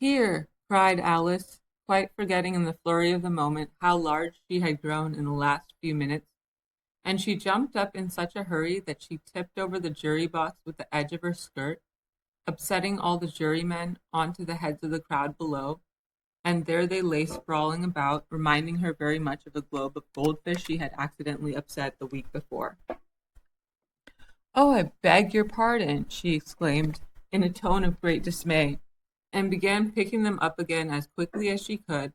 Here, cried Alice, quite forgetting in the flurry of the moment how large she had grown in the last few minutes, and she jumped up in such a hurry that she tipped over the jury box with the edge of her skirt, upsetting all the jurymen onto the heads of the crowd below, and there they lay sprawling about, reminding her very much of a globe of goldfish she had accidentally upset the week before. "Oh, I beg your pardon," she exclaimed, in a tone of great dismay, and began picking them up again as quickly as she could,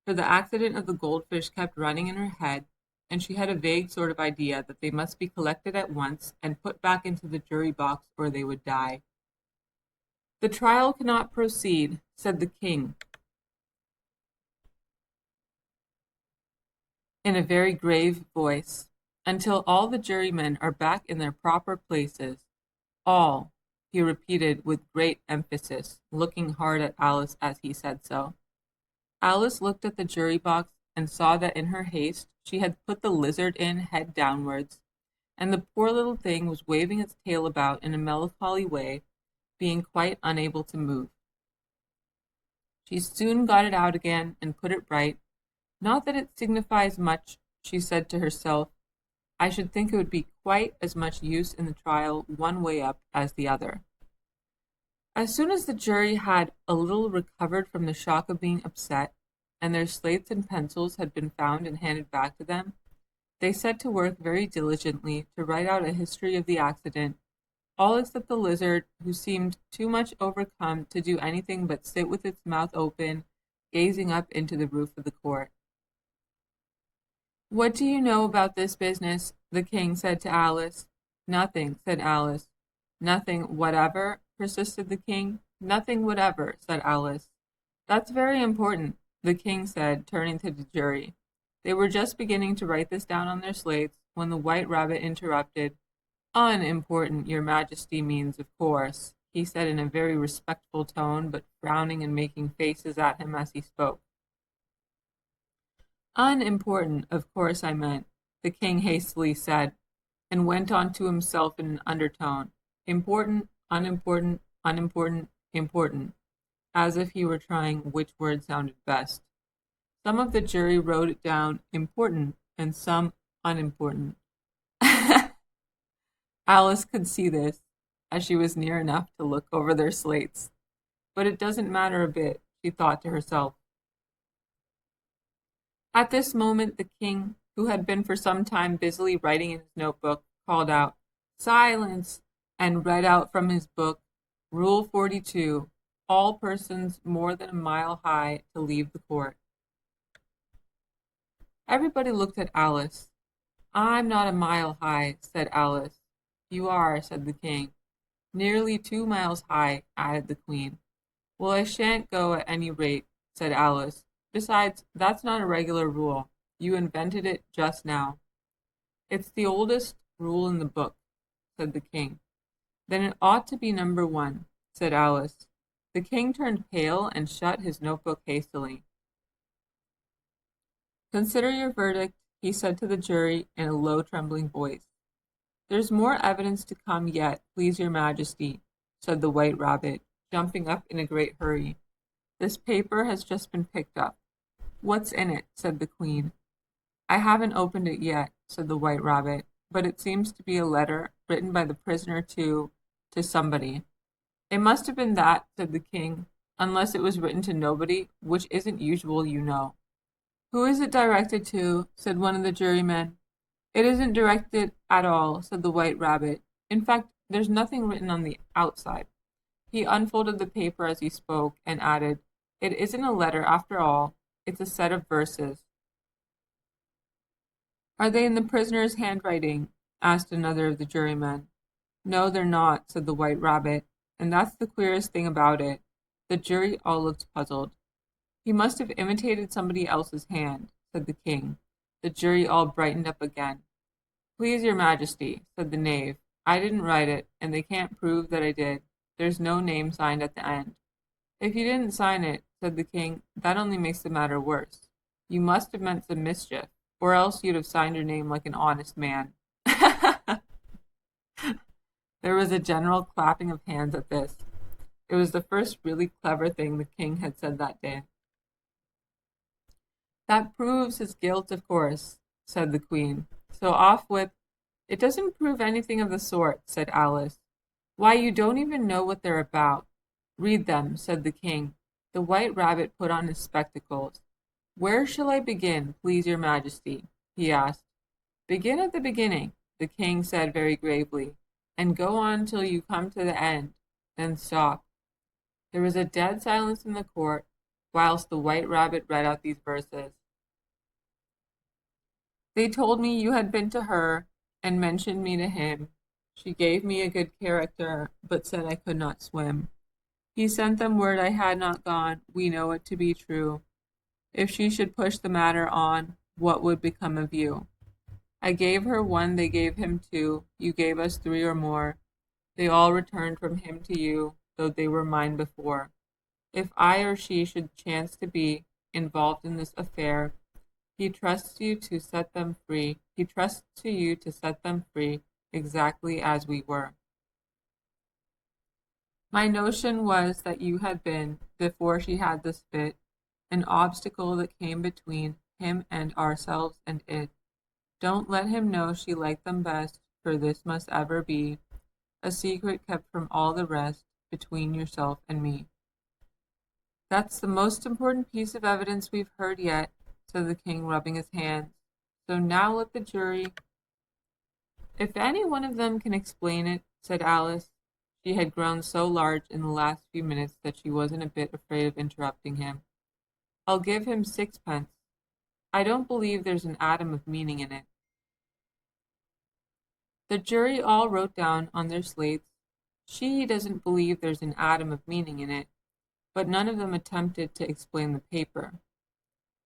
for the accident of the goldfish kept running in her head, and she had a vague sort of idea that they must be collected at once and put back into the jury box or they would die. "The trial cannot proceed," said the king, in a very grave voice, "until all the jurymen are back in their proper places. All," he repeated with great emphasis, looking hard at Alice as he said so. Alice looked at the jury box and saw that in her haste she had put the lizard in head downwards, and the poor little thing was waving its tail about in a melancholy way, being quite unable to move. She soon got it out again and put it right. "Not that it signifies much," she said to herself. "I should think it would be quite as much use in the trial one way up as the other." As soon as the jury had a little recovered from the shock of being upset, and their slates and pencils had been found and handed back to them, they set to work very diligently to write out a history of the accident, all except the lizard, who seemed too much overcome to do anything but sit with its mouth open, gazing up into the roof of the court. "What do you know about this business?" the king said to Alice. "Nothing," said Alice. "Nothing whatever?" persisted the king. "Nothing whatever," said Alice. "That's very important," the king said, turning to the jury. They were just beginning to write this down on their slates when the White Rabbit interrupted. "Unimportant, your majesty means, of course," he said in a very respectful tone, but frowning and making faces at him as he spoke. "Unimportant, of course I meant," the king hastily said, and went on to himself in an undertone. "Important, unimportant, unimportant, important," as if he were trying which word sounded best. Some of the jury wrote it down important and some unimportant. Alice could see this, as she was near enough to look over their slates. But it doesn't matter a bit, she thought to herself. At this moment the king, who had been for some time busily writing in his notebook, called out, "Silence!" and read out from his book, "Rule 42, all persons more than a mile high to leave the court." Everybody looked at Alice. "I'm not a mile high," said Alice. "You are," said the king. "Nearly 2 miles high," added the queen. "Well, I shan't go at any rate," said Alice. "Besides, that's not a regular rule. You invented it just now." "It's the oldest rule in the book," said the king. "Then it ought to be number 1, said Alice. The king turned pale and shut his notebook hastily. "Consider your verdict," he said to the jury in a low, trembling voice. "There's more evidence to come yet, please your majesty," said the White Rabbit, jumping up in a great hurry. "This paper has just been picked up." "What's in it?" said the queen. "I haven't opened it yet," said the White Rabbit, "but it seems to be a letter written by the prisoner to somebody." "It must have been that," said the king, "unless it was written to nobody, which isn't usual, you know." "Who is it directed to?" said one of the jurymen. "It isn't directed at all," said the White Rabbit. "In fact, there's nothing written on the outside." He unfolded the paper as he spoke, and added, "It isn't a letter after all. It's a set of verses." "Are they in the prisoner's handwriting?" asked another of the jurymen. "No, they're not," said the White Rabbit, "and that's the queerest thing about it." The jury all looked puzzled. "He must have imitated somebody else's hand," said the king. The jury all brightened up again. "Please your majesty," said the knave, "I didn't write it, and they can't prove that I did. There's no name signed at the end." "If you didn't sign it," said the king, "that only makes the matter worse. You must have meant some mischief, or else you'd have signed your name like an honest man." There was a general clapping of hands at this. It was the first really clever thing the king had said that day. That proves his guilt, of course, said the queen. So off with— It doesn't prove anything of the sort, said Alice. Why, you don't even know what they're about. Read them, said the king. The White Rabbit put on his spectacles. Where shall I begin, please your majesty? He asked. Begin at the beginning, the king said very gravely, and go on till you come to the end, then stop. There was a dead silence in the court, whilst the White Rabbit read out these verses. They told me you had been to her, and mentioned me to him. She gave me a good character, but said I could not swim. He sent them word I had not gone, we know it to be true. If she should push the matter on, what would become of you? I gave her one, they gave him two, you gave us three or more. They all returned from him to you, though they were mine before. If I or she should chance to be involved in this affair, he trusts you to set them free. He trusts to you to set them free, exactly as we were. My notion was that you had been, before she had this fit, an obstacle that came between him and ourselves and it. Don't let him know she liked them best, for this must ever be a secret kept from all the rest, between yourself and me. That's the most important piece of evidence we've heard yet, said the king, rubbing his hands. So now let the jury— If any one of them can explain it, said Alice. She had grown so large in the last few minutes that she wasn't a bit afraid of interrupting him. I'll give him 6p. I don't believe there's an atom of meaning in it. The jury all wrote down on their slates, She doesn't believe there's an atom of meaning in it, but none of them attempted to explain the paper.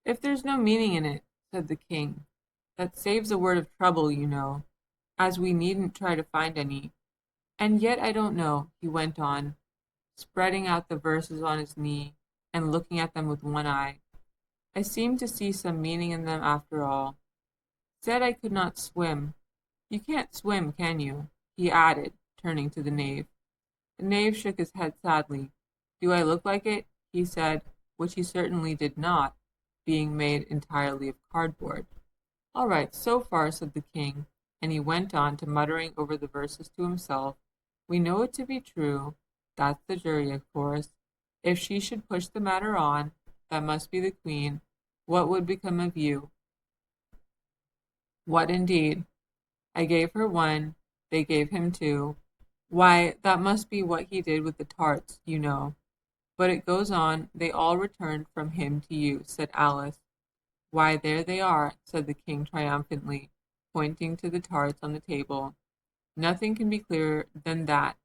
If there's no meaning in it, said the king, that saves a word of trouble, you know, as we needn't try to find any. And yet I don't know, he went on, spreading out the verses on his knee and looking at them with one eye. I seem to see some meaning in them after all. Said I could not swim. You can't swim, can you? He added, turning to the knave. The knave shook his head sadly. Do I look like it? He said, which he certainly did not, being made entirely of cardboard. All right, so far, said the king, and he went on to muttering over the verses to himself. We know it to be true. That's the jury, of course. If she should push the matter on, that must be the queen. What would become of you? What indeed? I gave her one, they gave him two. Why, that must be what he did with the tarts, you know. But it goes on, they all returned from him to you, said Alice. Why, there they are, said the king triumphantly, pointing to the tarts on the table. Nothing can be clearer than that.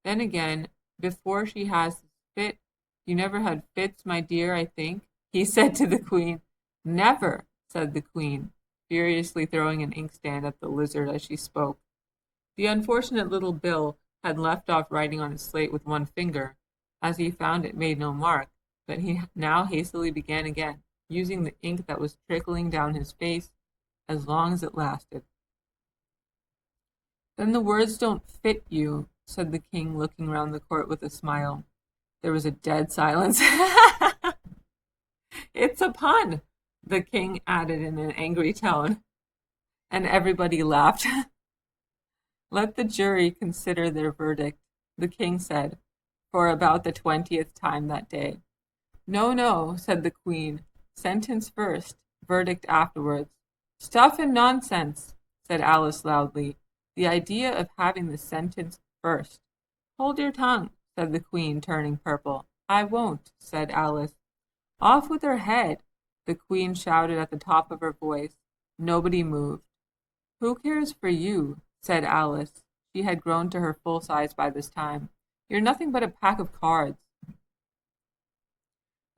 Then again, before she has this fit, you never had fits, my dear, I think, he said to the queen. Never, said the queen, furiously throwing an inkstand at the lizard as she spoke. The unfortunate little Bill had left off writing on his slate with one finger, as he found it made no mark, but he now hastily began again, using the ink that was trickling down his face as long as it lasted. Then the words don't fit you, said the king, looking round the court with a smile. There was a dead silence. It's a pun, the king added in an angry tone, and everybody laughed. Let the jury consider their verdict, the king said, for about the 20th time that day. No, no, said the queen. Sentence first, verdict afterwards. Stuff and nonsense, said Alice loudly. The idea of having the sentence first. Hold your tongue, said the queen, turning purple. I won't, said Alice. Off with her head, the queen shouted at the top of her voice. Nobody moved. Who cares for you, said Alice. She had grown to her full size by this time. You're nothing but a pack of cards.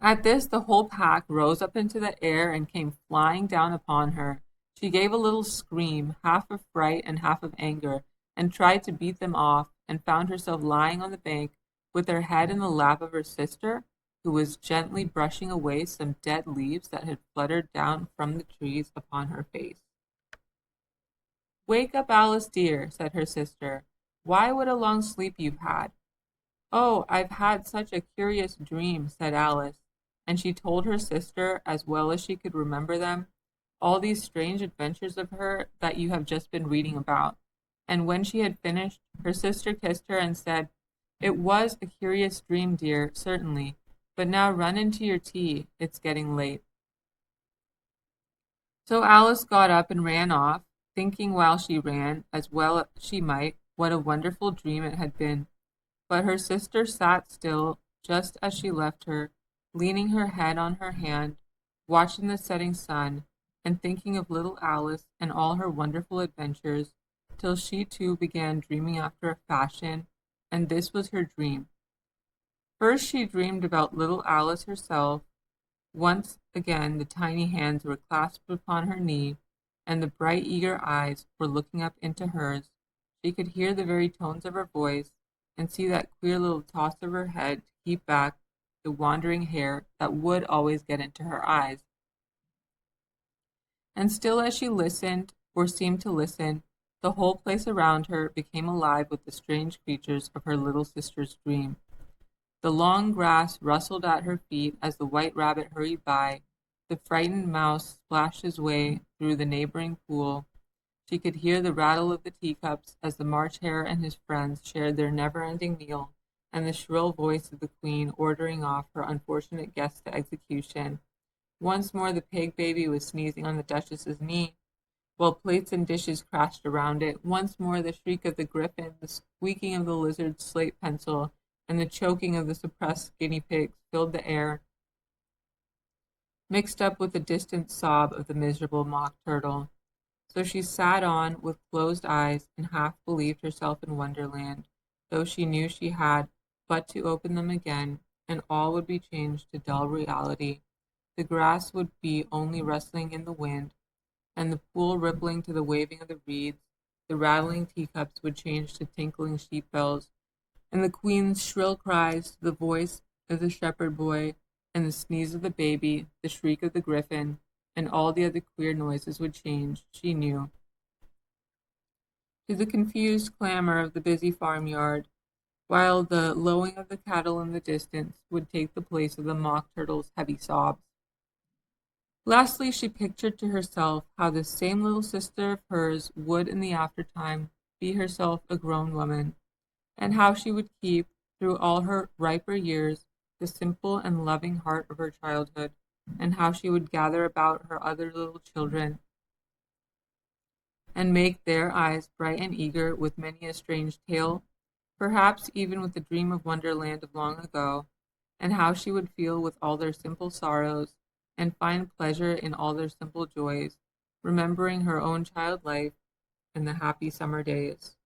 At this, the whole pack rose up into the air and came flying down upon her. She gave a little scream, half of fright and half of anger, and tried to beat them off, and found herself lying on the bank with her head in the lap of her sister, who was gently brushing away some dead leaves that had fluttered down from the trees upon her face. Wake up, Alice dear, said her sister. Why, what a long sleep you've had. Oh, I've had such a curious dream, said Alice, and she told her sister, as well as she could remember them, all these strange adventures of her that you have just been reading about. And when she had finished, her sister kissed her and said, "It was a curious dream, dear, certainly, but now run into your tea. It's getting late." So Alice got up and ran off, thinking while she ran, as well as she might, what a wonderful dream it had been. But her sister sat still, just as she left her, leaning her head on her hand, watching the setting sun, and thinking of little Alice and all her wonderful adventures, till she too began dreaming after a fashion, and this was her dream. First she dreamed about little Alice herself. Once again the tiny hands were clasped upon her knee, and the bright eager eyes were looking up into hers. She could hear the very tones of her voice, and see that queer little toss of her head to keep back the wandering hair that would always get into her eyes. And still as she listened, or seemed to listen, the whole place around her became alive with the strange creatures of her little sister's dream. The long grass rustled at her feet as the white rabbit hurried by. The frightened mouse splashed his way through the neighboring pool. She could hear the rattle of the teacups as the March Hare and his friends shared their never-ending meal, and the shrill voice of the Queen ordering off her unfortunate guests to execution. Once more the pig baby was sneezing on the Duchess's knee, while plates and dishes crashed around it. Once more the shriek of the griffin, the squeaking of the lizard's slate pencil, and the choking of the suppressed guinea pigs filled the air, mixed up with the distant sob of the miserable mock turtle. So she sat on with closed eyes and half believed herself in Wonderland, though she knew she had but to open them again, and all would be changed to dull reality. The grass would be only rustling in the wind, and the pool rippling to the waving of the reeds. The rattling teacups would change to tinkling sheep bells, and the Queen's shrill cries to the voice of the shepherd boy, and the sneeze of the baby, the shriek of the griffin, and all the other queer noises would change, she knew, to the confused clamor of the busy farmyard, while the lowing of the cattle in the distance would take the place of the mock turtle's heavy sobs. Lastly, she pictured to herself how this same little sister of hers would in the aftertime be herself a grown woman, and how she would keep, through all her riper years, the simple and loving heart of her childhood, and how she would gather about her other little children and make their eyes bright and eager with many a strange tale, perhaps even with the dream of Wonderland of long ago, and how she would feel with all their simple sorrows, and find pleasure in all their simple joys, remembering her own child life and the happy summer days.